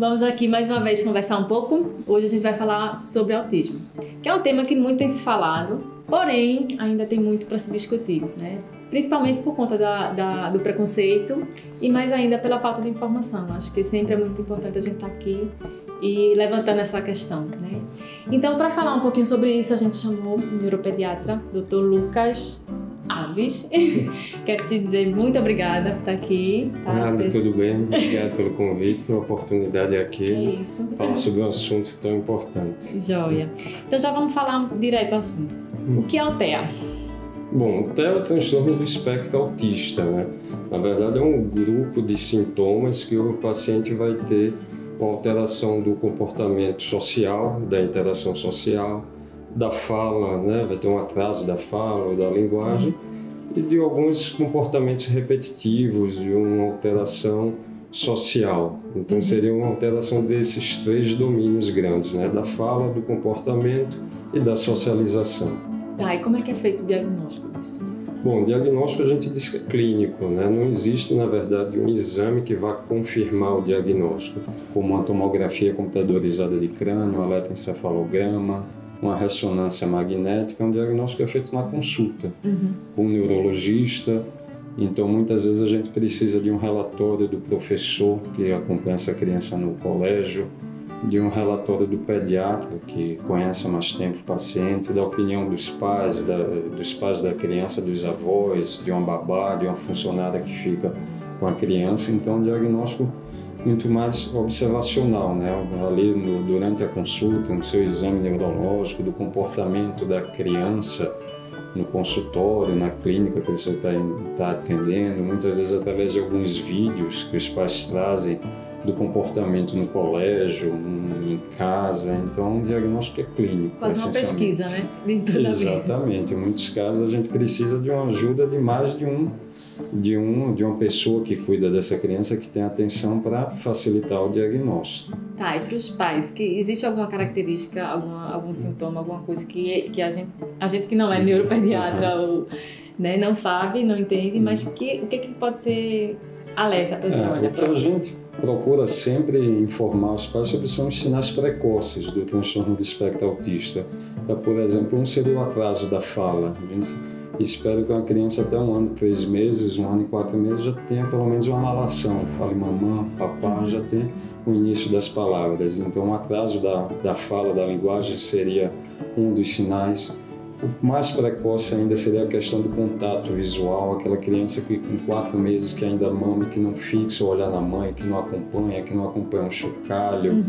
Vamos aqui mais uma vez conversar um pouco. Hoje a gente vai falar sobre autismo, que é um tema que muito tem se falado, porém ainda tem muito para se discutir, né? Principalmente por conta do preconceito e mais ainda pela falta de informação. Acho que sempre é muito importante a gente estar aqui e levantando essa questão, né? Então, para falar um pouquinho sobre isso, a gente chamou o neuropediatra, Dr. Lucas Alves. Quero te dizer muito obrigada por estar aqui. Tá? Tudo bem. Obrigado pelo convite, pela oportunidade aqui. É isso. Falar sobre um assunto tão importante. Joia. Então já vamos falar direto ao assunto. O que é o TEA? Bom, o TEA é o transtorno do espectro autista, né? Na verdade é um grupo de sintomas que o paciente vai ter uma alteração do comportamento social, da interação social, da fala, né? Vai ter um atraso da fala ou da linguagem e de alguns comportamentos repetitivos e uma alteração social. Então seria uma alteração desses três domínios grandes, né? Da fala, do comportamento e da socialização. Tá, e como é que é feito o diagnóstico disso? Bom, o diagnóstico a gente diz que é clínico, né? Não existe, na verdade, um exame que vá confirmar o diagnóstico, como uma tomografia computadorizada de crânio, um eletroencefalograma, uma ressonância magnética. Um diagnóstico é feito na consulta com um neurologista. Então, muitas vezes a gente precisa de um relatório do professor que acompanha essa criança no colégio, de um relatório do pediatra que conhece há mais tempo o paciente, da opinião dos pais da criança, dos avós, de uma babá, de uma funcionária que fica com a criança. Então, um diagnóstico muito mais observacional, né? Ali durante a consulta, no seu exame neurológico, do comportamento da criança no consultório, na clínica que você está atendendo, muitas vezes através de alguns vídeos que os pais trazem do comportamento no colégio, em casa. Então, um diagnóstico é clínico. Quase uma pesquisa, né? Exatamente. Em muitos casos, a gente precisa de uma ajuda de mais de uma pessoa que cuida dessa criança, que tem atenção para facilitar o diagnóstico. Tá, e para os pais, que existe alguma característica, algum sintoma, alguma coisa que a gente que não é neuropediatra ou, né, não sabe, não entende, mas o que pode ser alerta para dizer, olha, o que a gente procura sempre informar os pais sobre são os sinais precoces do transtorno do espectro autista. Por exemplo, um seria o atraso da fala. A gente espera que uma criança até 1 ano e 3 meses, 1 ano e 4 meses já tenha pelo menos uma malação. Fale mamãe, papá, já tem o início das palavras. Então, o atraso da fala, da linguagem seria um dos sinais. O mais precoce ainda seria a questão do contato visual, aquela criança que com 4 meses que ainda mama, que não fixa o olhar na mãe, que não acompanha um chocalho,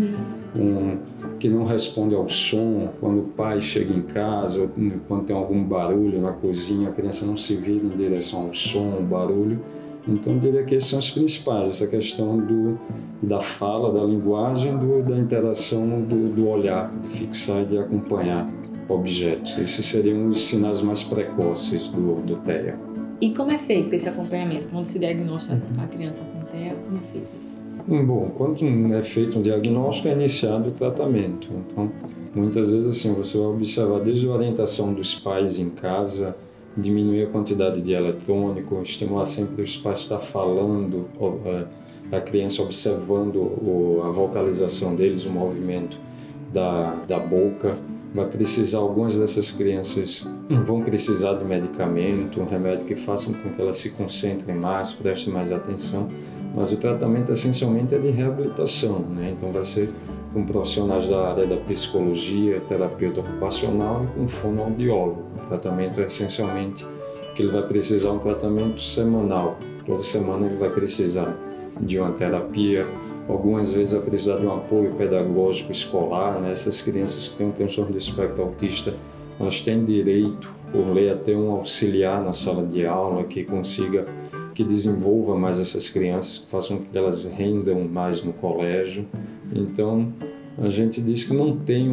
que não responde ao som, quando o pai chega em casa, ou quando tem algum barulho na cozinha, a criança não se vira em direção ao som, ao barulho. Então, eu diria que esses são os principais, essa questão da fala, da linguagem, da interação, do olhar, de fixar e de acompanhar objetos. Esses seriam os sinais mais precoces do TEA. E como é feito esse acompanhamento? Quando se diagnostica a criança com TEA, como é feito isso? Bom, quando é feito um diagnóstico, é iniciado o tratamento. Então, muitas vezes assim, você vai observar desde a orientação dos pais em casa, diminuir a quantidade de eletrônico, estimular sempre os pais a estar falando, da criança observando a vocalização deles, o movimento da boca. Vai precisar, algumas dessas crianças vão precisar de medicamento, um remédio que faça com que elas se concentrem mais, prestem mais atenção, mas o tratamento essencialmente é de reabilitação, né? Então vai ser com profissionais da área da psicologia, terapeuta ocupacional e com fonoaudiólogo. O tratamento é essencialmente que ele vai precisar um tratamento semanal. Toda semana ele vai precisar de uma terapia. Algumas vezes vai precisar de um apoio pedagógico escolar, né? Essas crianças que têm um transtorno do espectro autista, elas têm direito, por lei, a ter um auxiliar na sala de aula que desenvolva mais essas crianças, que façam com que elas rendam mais no colégio. Então, a gente diz que não tem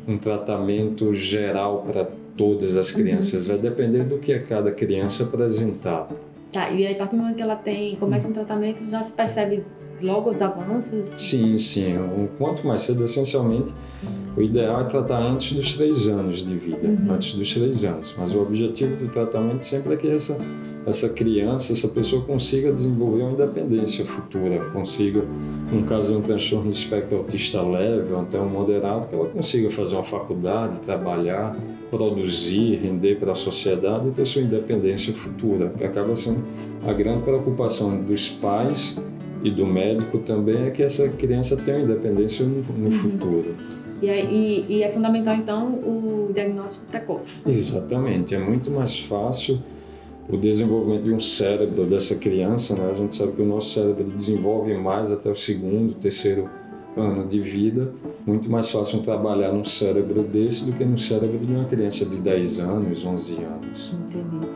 um tratamento geral para todas as crianças, vai depender do que cada criança apresentar. Tá, e aí a partir do momento que ela começa um tratamento, já se percebe logo os avanços? Sim. Quanto mais cedo, essencialmente, O ideal é tratar antes dos 3 anos de vida, antes dos 3 anos. Mas o objetivo do tratamento sempre é que essa criança, essa pessoa consiga desenvolver uma independência futura, consiga, no caso de um transtorno de espectro autista leve ou até um moderado, que ela consiga fazer uma faculdade, trabalhar, produzir, render para a sociedade e ter sua independência futura, que acaba sendo a grande preocupação dos pais e do médico também, é que essa criança tenha uma independência no futuro. E é fundamental, então, o diagnóstico precoce. Exatamente, é muito mais fácil o desenvolvimento de um cérebro dessa criança, né? A gente sabe que o nosso cérebro desenvolve mais até o 2º, 3º ano de vida. Muito mais fácil trabalhar num cérebro desse do que no cérebro de uma criança de 10 anos, 11 anos. Entendi.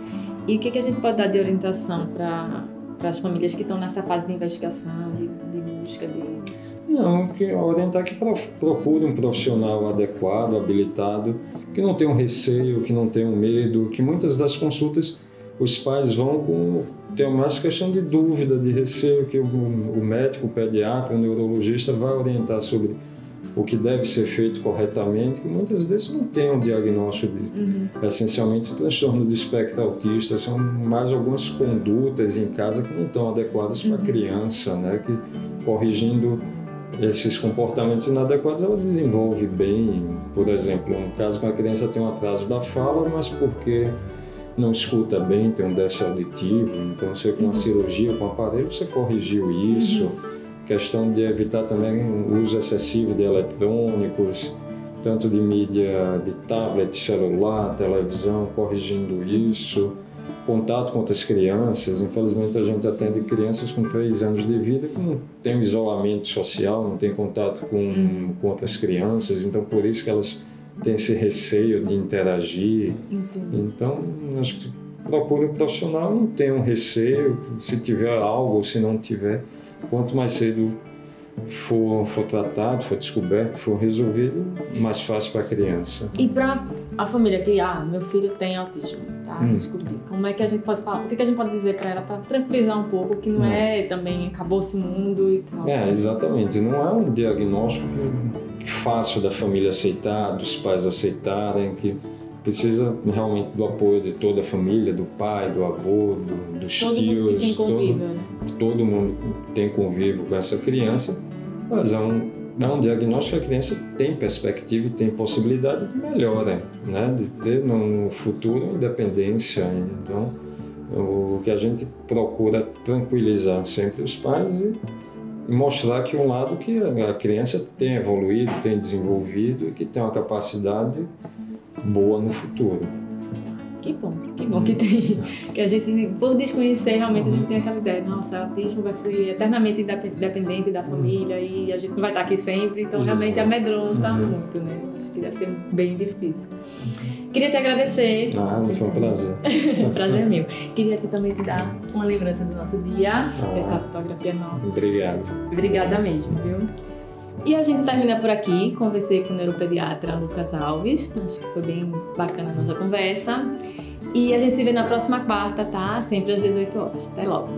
E o que a gente pode dar de orientação para as famílias que estão nessa fase de investigação, de busca de... Não, que orientar que procure um profissional adequado, habilitado, que não tenha um receio, que não tenha um medo, que muitas das consultas os pais vão ter mais questão de dúvida, de receio, que o médico, o pediatra, o neurologista vai orientar sobre o que deve ser feito corretamente, que muitas vezes não tem um diagnóstico de, essencialmente, o transtorno do espectro autista, são mais algumas condutas em casa que não estão adequadas para a criança, né? Que corrigindo esses comportamentos inadequados, ela desenvolve bem. Por exemplo, um caso que a criança tem um atraso da fala, mas porque não escuta bem, tem um déficit auditivo, então você com a cirurgia, com o aparelho, você corrigiu isso. Questão de evitar também o uso excessivo de eletrônicos, tanto de mídia de tablet, celular, televisão, corrigindo isso. Contato com outras crianças, infelizmente a gente atende crianças com 3 anos de vida que não tem um isolamento social, não tem contato com outras crianças, então por isso que elas têm esse receio de interagir. Entendi. Então, acho que procure um profissional, não tenha um receio, se tiver algo ou se não tiver, quanto mais cedo for tratado, for descoberto, for resolvido, mais fácil para a criança. E para a família que, meu filho tem autismo, tá? Descobri. Como é que a gente pode falar? O que a gente pode dizer para ela para tranquilizar um pouco, que não é também acabou-se o mundo e tal? Exatamente. Não é um diagnóstico fácil da família aceitar, dos pais aceitarem, que precisa realmente do apoio de toda a família, do pai, do avô, dos todo tios. Mundo que tem convívio, né? Todo mundo tem convívio com essa criança, mas é um diagnóstico que a criança tem perspectiva e tem possibilidade de melhora, né? De ter no futuro independência. Então, o que a gente procura tranquilizar sempre os pais e mostrar que um lado que a criança tem evoluído, tem desenvolvido e que tem uma capacidade boa no futuro. Que bom que tem, que a gente, por desconhecer, realmente a gente tem aquela ideia, nossa, o autismo vai ser eternamente independente da família e a gente não vai estar aqui sempre, então realmente amedronta muito, né? Acho que deve ser bem difícil. Queria te agradecer. Foi um prazer. Prazer é meu. Queria também te dar uma lembrança do nosso dia, essa fotografia nova. Obrigado. Obrigada mesmo, viu? E a gente termina por aqui. Conversei com o neuropediatra Lucas Alves. Acho que foi bem bacana a nossa conversa. E a gente se vê na próxima quarta, tá? Sempre às 18 horas. Até logo.